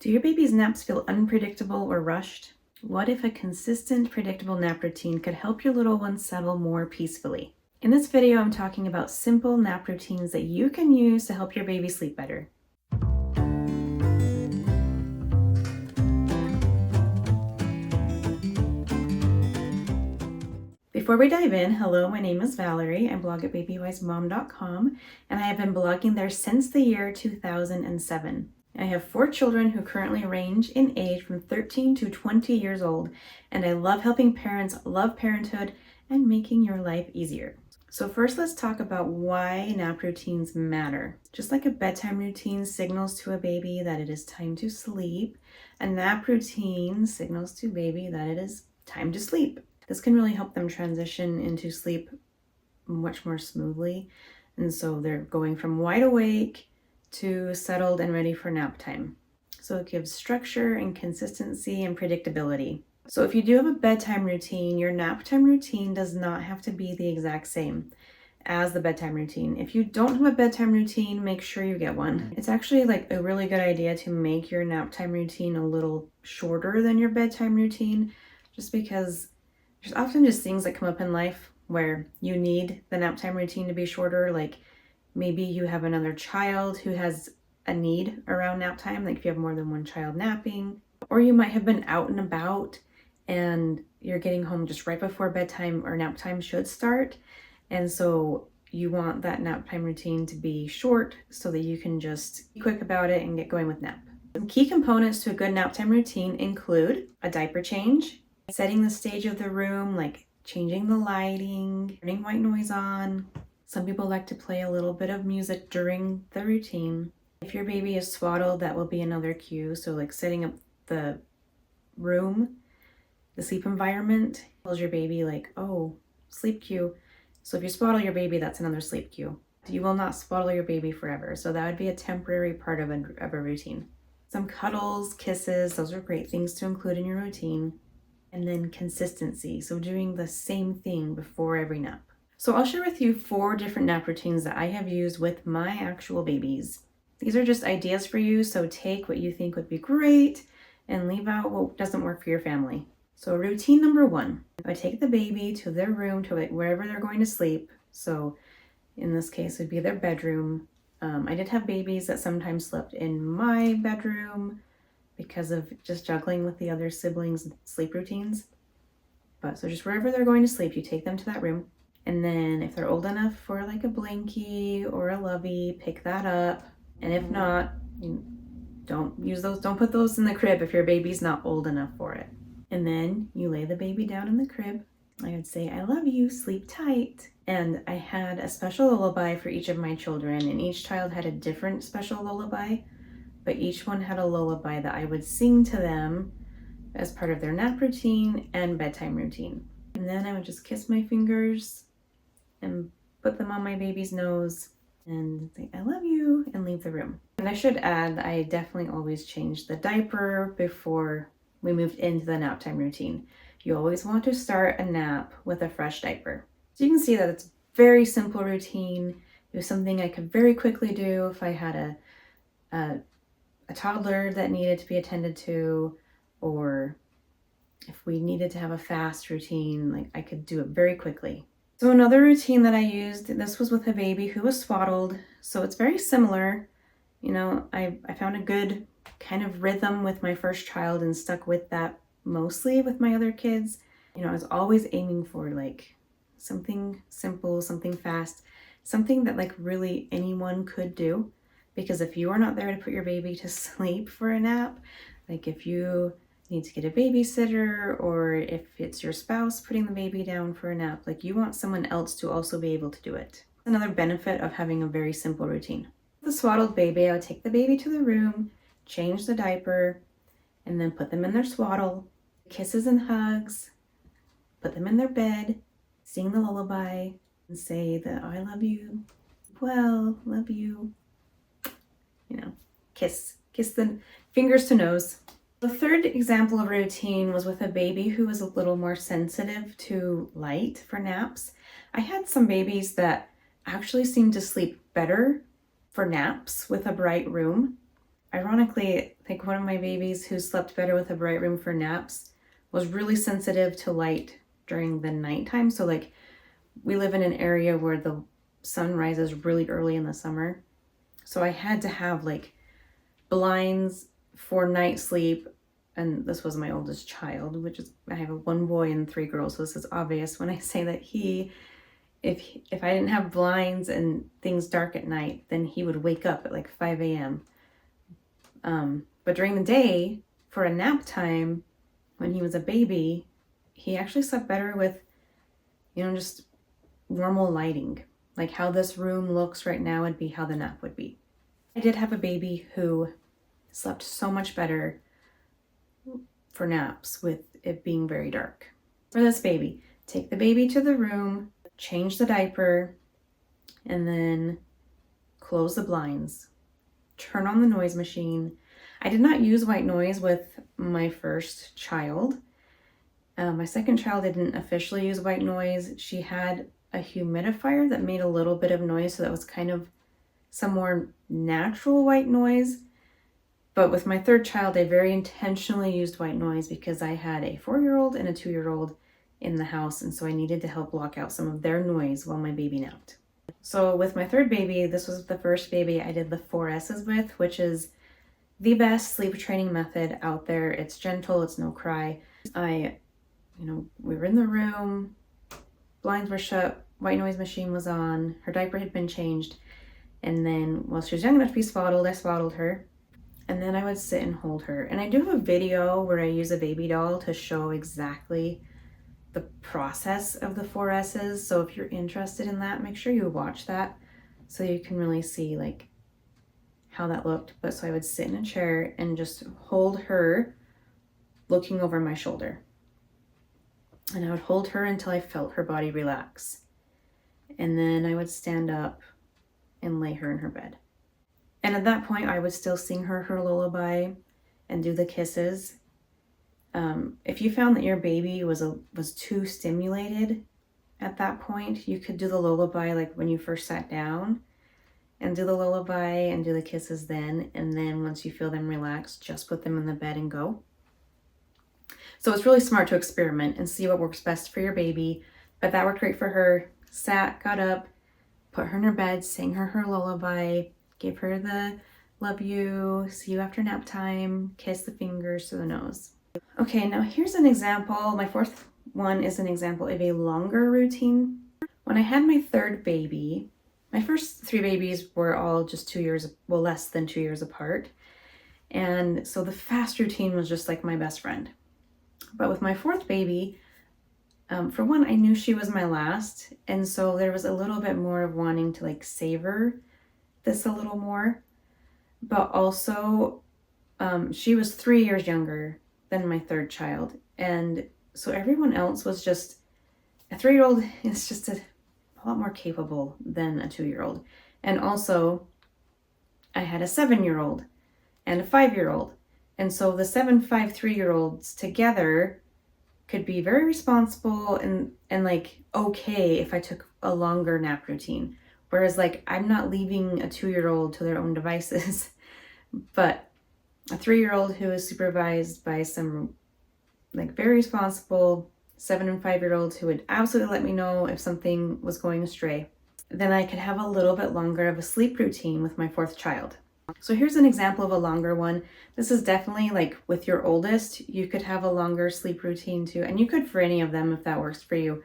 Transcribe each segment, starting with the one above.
Do your baby's naps feel unpredictable or rushed? What if a consistent, predictable nap routine could help your little one settle more peacefully? In this video, I'm talking about simple nap routines that you can use to help your baby sleep better. Before we dive in, hello, my name is Valerie. I blog at babywisemom.com, and I have been blogging there since the year 2007. I have 4 children who currently range in age from 13 to 20 years old, and I love helping parents love parenthood and making your life easier. So first, let's talk about why nap routines matter. Just like a bedtime routine signals to a baby that it is time to sleep, a nap routine signals to baby that it is time to sleep. This can really help them transition into sleep much more smoothly. And so they're going from wide awake to settled and ready for nap time. So it gives structure and consistency and predictability. So if you do have a bedtime routine, your nap time routine does not have to be the exact same as the bedtime routine. If you don't have a bedtime routine, make sure you get one. It's actually like a really good idea to make your nap time routine a little shorter than your bedtime routine, just because there's often just things that come up in life where you need the nap time routine to be shorter. Like maybe you have another child who has a need around nap time, like if you have more than one child napping, or you might have been out and about and you're getting home just right before bedtime or nap time should start. And so you want that nap time routine to be short so that you can just be quick about it and get going with nap. Some key components to a good nap time routine include a diaper change, setting the stage of the room, like changing the lighting, turning white noise on. Some people like to play a little bit of music during the routine. If your baby is swaddled, that will be another cue. So like setting up the room, the sleep environment, tells your baby like, oh, sleep cue. So if you swaddle your baby, that's another sleep cue. You will not swaddle your baby forever. So that would be a temporary part of a routine. Some cuddles, kisses, those are great things to include in your routine. And then consistency. So doing the same thing before every nap. So I'll share with you 4 different nap routines that I have used with my actual babies. These are just ideas for you, so take what you think would be great and leave out what doesn't work for your family. So routine number 1, I take the baby to their room, to wherever they're going to sleep. So in this case, it would be their bedroom. I did have babies that sometimes slept in my bedroom because of just juggling with the other siblings' sleep routines. But so just wherever they're going to sleep, you take them to that room. And then if they're old enough for like a blankie or a lovey, pick that up. And if not, don't put those in the crib if your baby's not old enough for it. And then you lay the baby down in the crib. I would say, I love you, sleep tight. And I had a special lullaby for each of my children, and each child had a different special lullaby, but each one had a lullaby that I would sing to them as part of their nap routine and bedtime routine. And then I would just kiss my fingers and put them on my baby's nose and say, I love you, and leave the room. And I should add, I definitely always changed the diaper before we moved into the nap time routine. You always want to start a nap with a fresh diaper. So you can see that it's a very simple routine. It was something I could very quickly do if I had a toddler that needed to be attended to, or if we needed to have a fast routine, like I could do it very quickly. So another routine that I used, this was with a baby who was swaddled. So it's very similar. You know, I found a good kind of rhythm with my first child and stuck with that mostly with my other kids. You know, I was always aiming for like something simple, something fast, something that like really anyone could do. Because if you are not there to put your baby to sleep for a nap, like if you need to get a babysitter, or if it's your spouse putting the baby down for a nap, like you want someone else to also be able to do it. Another benefit of having a very simple routine. The swaddled baby, I would take the baby to the room, change the diaper, and then put them in their swaddle, kisses and hugs, put them in their bed, sing the lullaby, and say that, oh, I love you, well, love you, you know, kiss the fingers to nose. The third example of routine was with a baby who was a little more sensitive to light for naps. I had some babies that actually seemed to sleep better for naps with a bright room. ironically, like one of my babies who slept better with a bright room for naps was really sensitive to light during the nighttime. So like we live in an area where the sun rises really early in the summer. So I had to have like blinds for night sleep. And this was my oldest child, which is, I have one boy and 3 girls. So this is obvious when I say that if I didn't have blinds and things dark at night, then he would wake up at like 5 a.m. But during the day, for a nap time, when he was a baby, he actually slept better with, just normal lighting. Like how this room looks right now would be how the nap would be. I did have a baby who slept so much better for naps with it being very dark. For this baby, take the baby to the room, change the diaper, and then close the blinds. Turn on the noise machine. I did not use white noise with my first child. My second child didn't officially use white noise. She had a humidifier that made a little bit of noise, so that was kind of some more natural white noise. But with my third child, I very intentionally used white noise because I had a 4-year-old and a 2-year-old in the house, and so I needed to help block out some of their noise while my baby napped. So with my third baby, this was the first baby I did the 4 S's with, which is the best sleep training method out there. It's gentle, it's no cry. We were in the room, blinds were shut, white noise machine was on, her diaper had been changed, and then while she was young enough to be swaddled, I swaddled her, and then I would sit and hold her. And I do have a video where I use a baby doll to show exactly the process of the 4 S's, so if you're interested in that, make sure you watch that so you can really see like how that looked. But so I would sit in a chair and just hold her looking over my shoulder. And I would hold her until I felt her body relax. And then I would stand up and lay her in her bed. And at that point, I would still sing her lullaby and do the kisses. If you found that your baby was too stimulated at that point, you could do the lullaby like when you first sat down and do the lullaby and do the kisses then. And then once you feel them relax, just put them in the bed and go. So it's really smart to experiment and see what works best for your baby. But that worked great for her. Sat, got up, put her in her bed, sang her lullaby, gave her the love you, see you after nap time, kiss the fingers to the nose. Okay, now here's an example. My fourth one is an example of a longer routine. When I had my third baby, my first 3 babies were all just 2 years, well, less than 2 years apart. And so the fast routine was just like my best friend. But with my fourth baby, for one, I knew she was my last. And so there was a little bit more of wanting to like savor this a little more. But also, she was 3 years younger than my third child. And so everyone else was just, a 3-year-old is just a lot more capable than a 2-year-old. And also, I had a 7-year-old and a 5-year-old. And so the 7, 5, 3-year-olds together could be very responsible and like okay if I took a longer nap routine. Whereas like I'm not leaving a 2-year-old to their own devices, but a 3-year-old who is supervised by some like very responsible 7 and 5-year-olds who would absolutely let me know if something was going astray. Then I could have a little bit longer of a sleep routine with my 4th child. So here's an example of a longer one. This is definitely like with your oldest, you could have a longer sleep routine too. And you could for any of them if that works for you.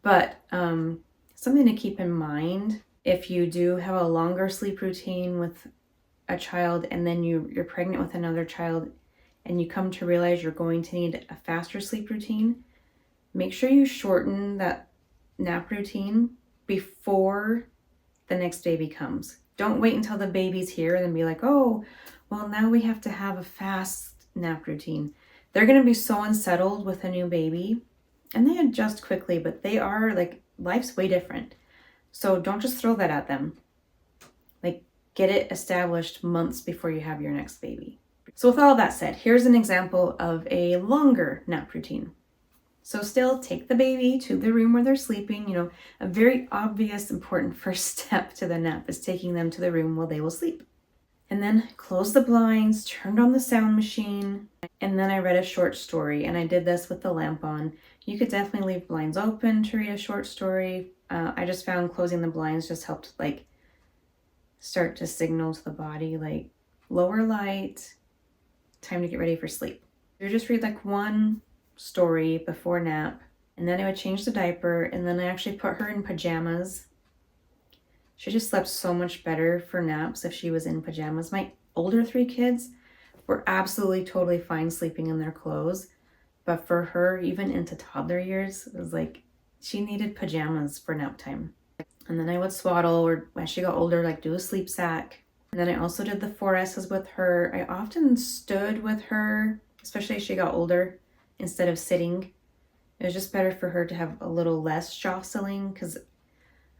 But something to keep in mind, if you do have a longer sleep routine with a child and then you're pregnant with another child and you come to realize you're going to need a faster sleep routine, make sure you shorten that nap routine before the next baby comes. Don't wait until the baby's here and then be like, oh, well, now we have to have a fast nap routine. They're going to be so unsettled with a new baby and they adjust quickly, but they are like, life's way different. So don't just throw that at them. Like get it established months before you have your next baby. So with all of that said, here's an example of a longer nap routine. So still take the baby to the room where they're sleeping. A very obvious, important first step to the nap is taking them to the room where they will sleep. And then closed the blinds, turned on the sound machine, and then I read a short story. And I did this with the lamp on. You could definitely leave blinds open to read a short story. I just found closing the blinds just helped like start to signal to the body like lower light, time to get ready for sleep. You just read like one story before nap, and then I would change the diaper, and then I actually put her in pajamas. She just slept so much better for naps if she was in pajamas. My older 3 kids were absolutely totally fine sleeping in their clothes, but for her, even into toddler years, it was like she needed pajamas for nap time. And then I would swaddle, or as she got older, like do a sleep sack. And then I also did the 4S's with her. I often stood with her, especially as she got older, instead of sitting. It was just better for her to have a little less jostling, because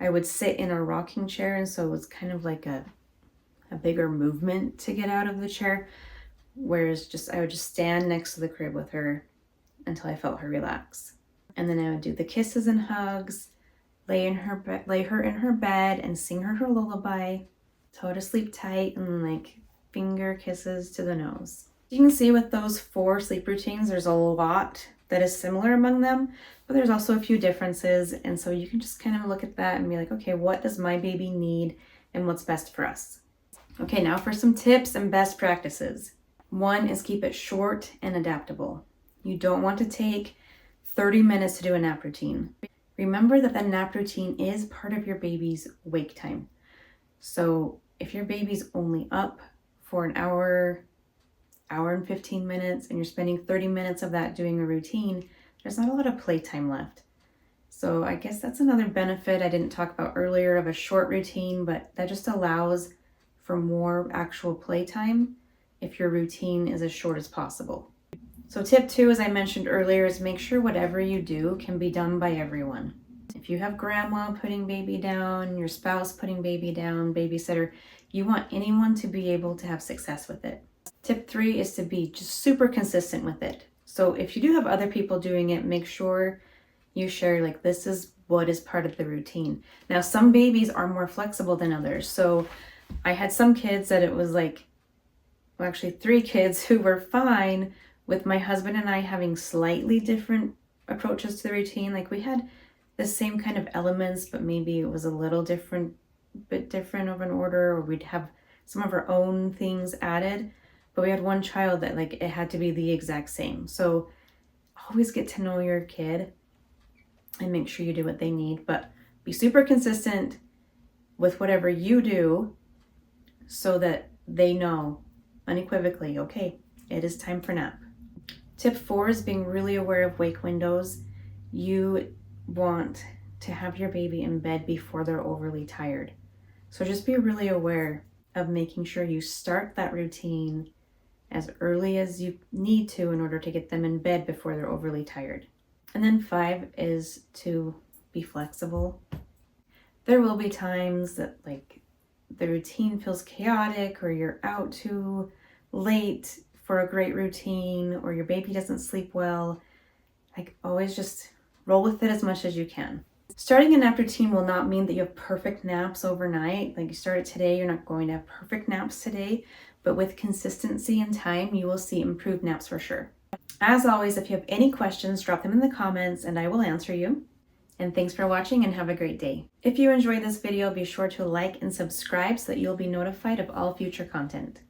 I would sit in a rocking chair, and so it was kind of like a bigger movement to get out of the chair. Whereas I would just stand next to the crib with her until I felt her relax. And then I would do the kisses and hugs, lay her in her bed and sing her lullaby, tell her to sleep tight, and like finger kisses to the nose. You can see with those 4 sleep routines, there's a lot that is similar among them, but there's also a few differences. And so you can just kind of look at that and be like, okay, what does my baby need and what's best for us? Okay, now for some tips and best practices. 1 is keep it short and adaptable. You don't want to take 30 minutes to do a nap routine. Remember that the nap routine is part of your baby's wake time. So if your baby's only up for an hour and 15 minutes, and you're spending 30 minutes of that doing a routine, there's not a lot of playtime left. So I guess that's another benefit I didn't talk about earlier of a short routine, but that just allows for more actual playtime if your routine is as short as possible. So tip 2, as I mentioned earlier, is make sure whatever you do can be done by everyone. If you have grandma putting baby down, your spouse putting baby down, babysitter, you want anyone to be able to have success with it. Tip 3 is to be just super consistent with it. So if you do have other people doing it, make sure you share like this is what is part of the routine. Now some babies are more flexible than others. So I had some kids that it was like, well, actually 3 kids who were fine with my husband and I having slightly different approaches to the routine. Like we had the same kind of elements, but maybe it was a little bit different of an order, or we'd have some of our own things added. But we had one child that like it had to be the exact same. So always get to know your kid and make sure you do what they need, but be super consistent with whatever you do so that they know unequivocally, okay, it is time for nap. Tip 4 is being really aware of wake windows. You want to have your baby in bed before they're overly tired. So just be really aware of making sure you start that routine as early as you need to in order to get them in bed before they're overly tired. And then 5 is to be flexible. There will be times that like the routine feels chaotic, or you're out too late for a great routine, or your baby doesn't sleep well. Like always just roll with it as much as you can. Starting a nap routine will not mean that you have perfect naps overnight. Like you started today, you're not going to have perfect naps today, but with consistency and time, you will see improved naps for sure. As always, if you have any questions, drop them in the comments and I will answer you. And thanks for watching and have a great day. If you enjoyed this video, be sure to like and subscribe so that you'll be notified of all future content.